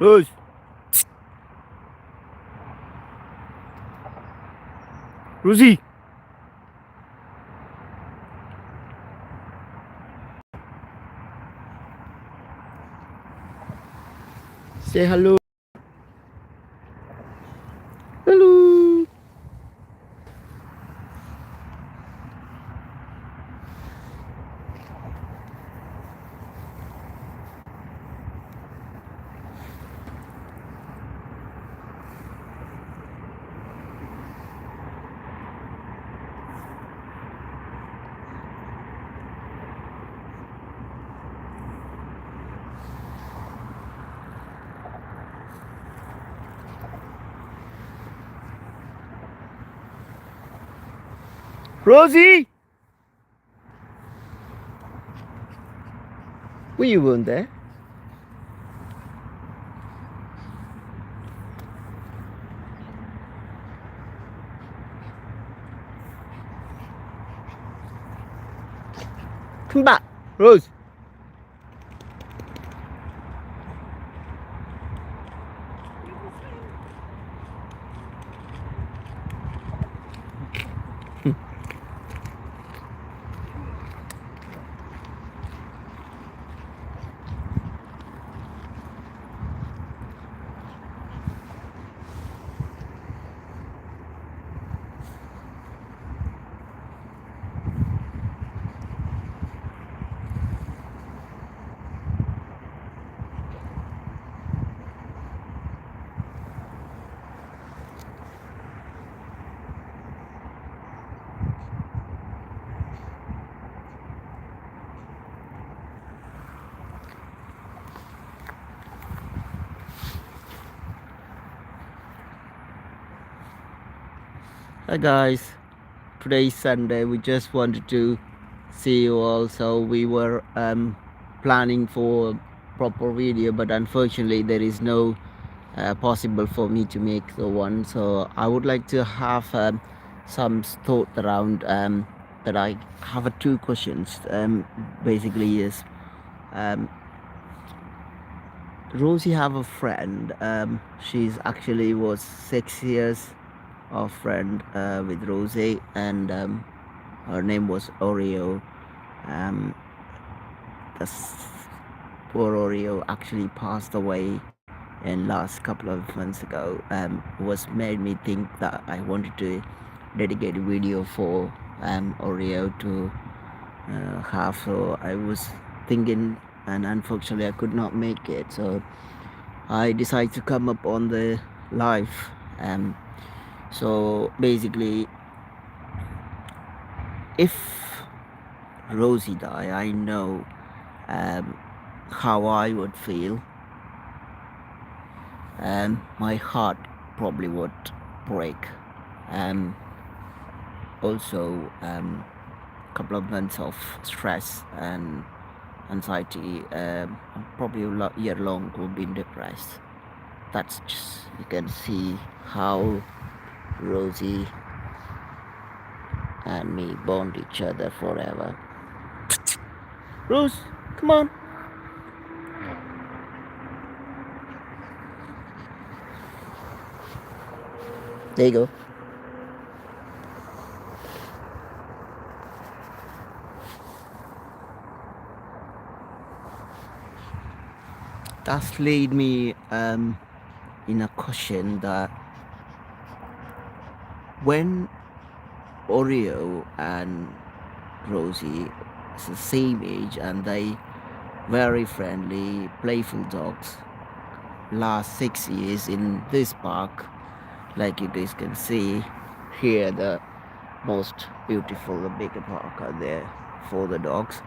Rose. Rosie. Say hello. Hello. Rosie. Were you weren't there? Come back, Rose. Hi guys. Today is Sunday. We just wanted to see you all. So we were planning for a proper video, but unfortunately there is no possible for me to make the one. So I would like to have some thought around that. I have two questions. Basically is um, Rosie have a friend. She's actually was 6 years of friend with Rosie, and her name was Oreo. Um, the poor Oreo actually passed away in last couple of months ago. Was made me think that I wanted to dedicate a video for Oreo to have. So I was thinking, and unfortunately I could not make it. So I decided to come up on the live. Um, so basically, if Rosie die, I know um, how I would feel. My heart probably would break. Um, Also, couple of months of stress and anxiety. Probably a year long will be depressed. That's just, you can see how Rosie and me bond each other forever. Rose, come on. There you go. That's led me in a question that when Oreo and Rosie is the same age and they very friendly, playful dogs, last 6 years in this park, like you guys can see here, the most beautiful, the bigger park are there for the dogs.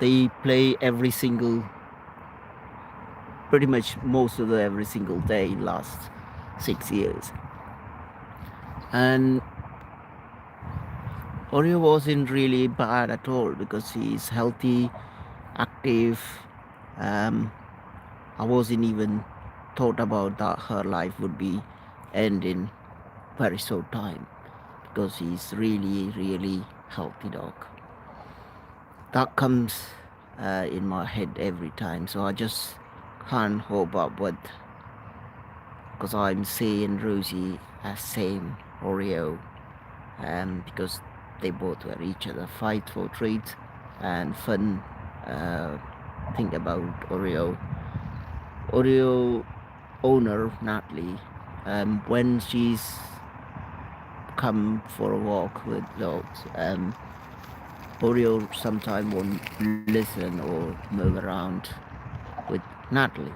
They play every single, pretty much most of the every single day last 6 years. And Oreo wasn't really bad at all because he's healthy, active. I wasn't even thought about that her life would be end in very short time because he's really healthy dog. That comes in my head every time. So I just can't hope up with, because I'm seeing Rosie as same Oreo, because they both were each other fight for treats and fun. uh, thing about Oreo owner Natalie, when she's come for a walk with dogs, Oreo sometimes won't listen or move around with Natalie.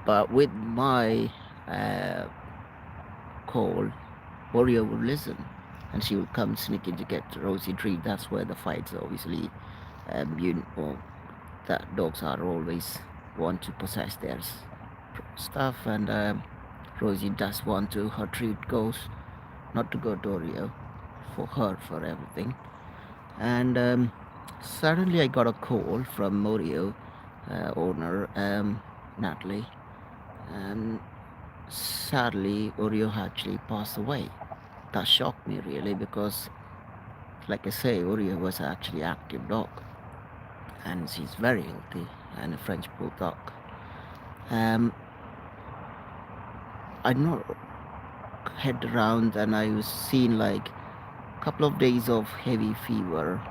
But with my uh, call, Oreo will listen, and she will come sneaking to get Rosie treat. That's where the fights obviously, you know, that dogs are always want to possess their stuff, and Rosie does want to her treat goes not to go to Oreo for her for everything. And suddenly I got a call from Oreo owner, Natalie, and sadly Oreo actually passed away. That shocked me really, because like I say, Oreo was actually an active dog, and she's very healthy and a French bulldog. um, I know head around, and I was seeing like a couple of days of heavy fever,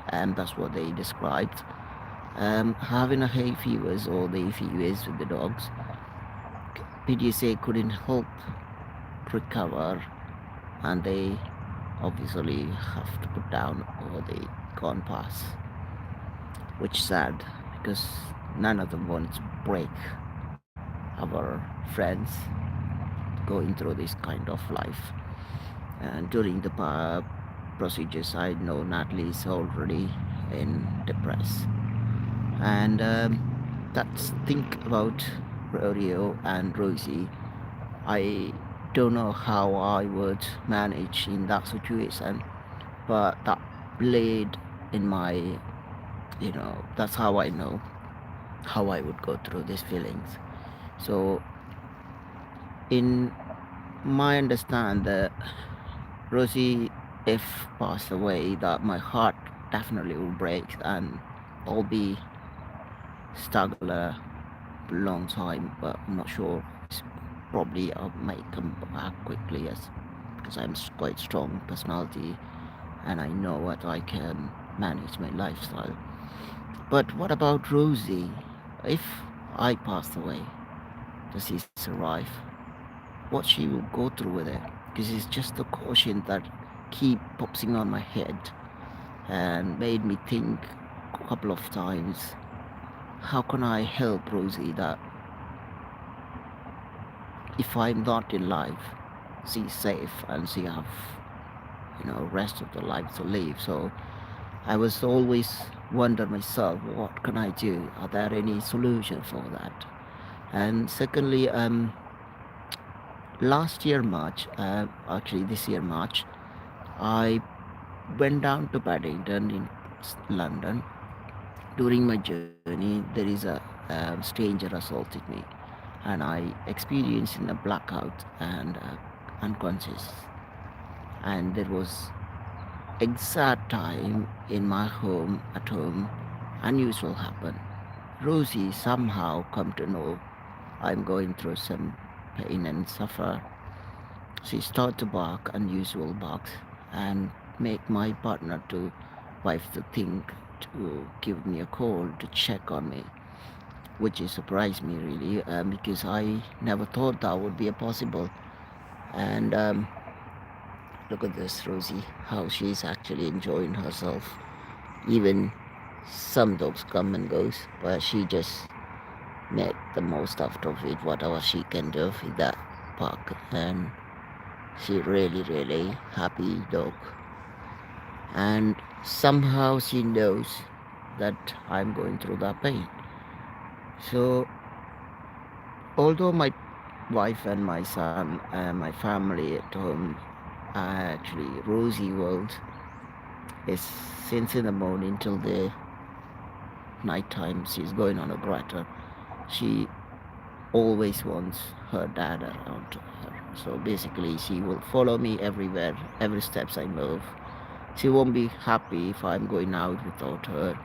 and that's what they described. Having a hay fevers or the fevers with the dogs, PDSA couldn't help recover, and they obviously have to put down or they can't pass, which is sad, because none of them want to break our friends going through this kind of life. And during the procedures, I know Natalie is already in depressed. And that's think about Rodeo and Rosie. I don't know how I would manage in that situation, but that played in my, that's how I know how I would go through these feelings. So in my understand that Rosie, if passed away, that my heart definitely will break, and I'll be struggle a long time. But I'm not sure. It's probably I might come back quickly, as because I'm quite strong personality, and I know what I can manage my lifestyle. But what about Rosie? If I passed away, does he survive? What she will go through with it? Because it's just the caution that keep popping on my head and made me think a couple of times, how can I help Rosie that if I'm not in life, she's safe and she have, rest of the life to live. So I was always wonder myself, what can I do? Are there any solution for that? And secondly, last year March, actually this year March, I went down to Paddington in London. During my journey, there is a stranger assaulted me, and I experienced in a blackout and unconscious. And there was exact time in my home at home, unusual happened. Rosie somehow come to know I'm going through some pain and suffer. She started to bark unusual barks and make my partner to wife to think to give me a call to check on me, which is surprised me really, because I never thought that would be a possible. And look at this Rosie, how she's actually enjoying herself. Even some dogs come and goes, but she just made the most out of it, whatever she can do in that park. And she really happy dog, and somehow she knows that I'm going through that pain. So although my wife and my son and my family at home are actually Rosie world is since in the morning till the night time she's going on a grotto. She always wants her dad around her. So basically she will follow me everywhere, every steps I move. She won't be happy if I'm going out without her.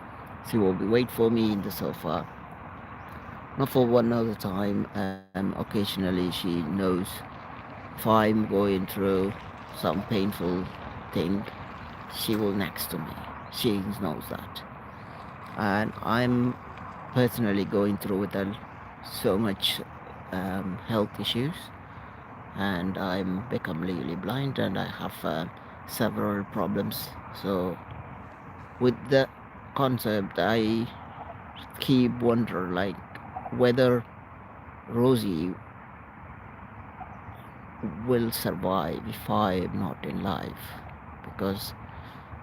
She will be wait for me in the sofa. not for one other time. Occasionally she knows if I'm going through some painful thing, she will next to me. She knows that. And I'm personally going through with so much health issues, and I'm become legally blind, and I have several problems. So with the concept, I keep wonder like whether Rosie will survive if I am not in life, because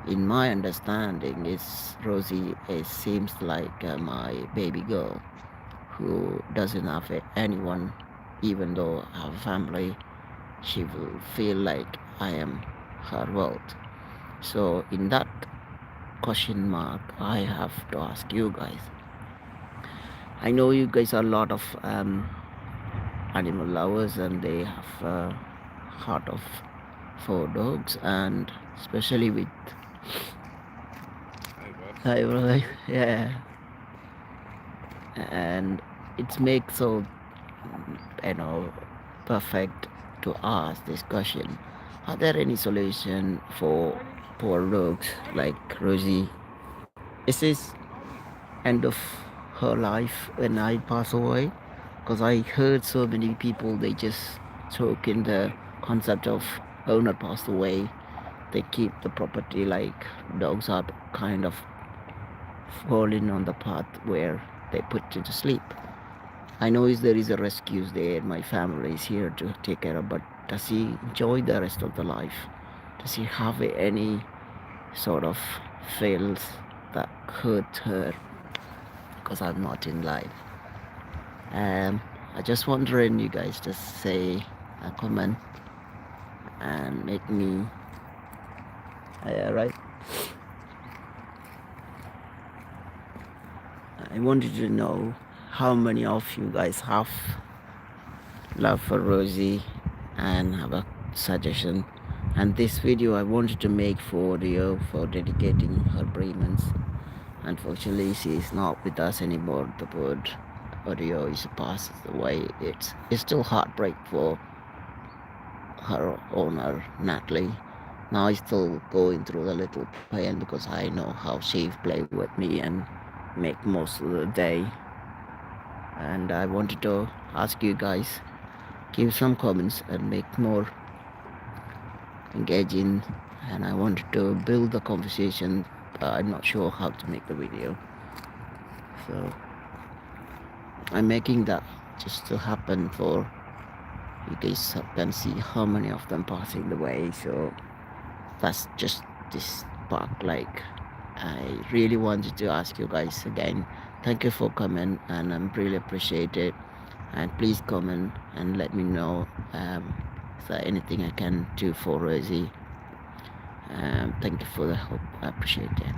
in my understanding is Rosie seems like my baby girl who doesn't have anyone. Even though I have a family, she will feel like I am her world. So in that question mark, I have to ask you guys. I know you guys are a lot of animal lovers, and they have a heart of for dogs, and especially with I was yeah, and it makes so you know perfect to ask this question. Are there any solution for poor dogs like Rosie? Is this end of her life when I pass away? Because I heard so many people they just talk in the concept of owner passed away. They keep the property like dogs are kind of falling on the path where they put you to sleep. I know there is a rescues there. My family is here to take care of, but does he enjoy the rest of the life? Does he have any sort of fails that hurt her because I'm not in life? I just wondering you guys just say a comment and make me right. I wanted to know how many of you guys have love for Rosie and have a suggestion. And this video I wanted to make for Rio for dedicating her Brahmins. Unfortunately, she is not with us anymore. The bird Rio is passed away. It's still heartbreak for her owner Natalie. Now I'm still going through the little pain because I know how she play with me and make most of the day. And I wanted to ask you guys, give some comments and make more engaging. And I wanted to build the conversation, but I'm not sure how to make the video. So I'm making that just to happen for you guys can see how many of them passing the way. So that's just this spark. Like I really wanted to ask you guys again. Thank you for coming, and I'm really appreciate it. And please comment and let me know is there anything I can do for Rosie. Thank you for the help. I appreciate it.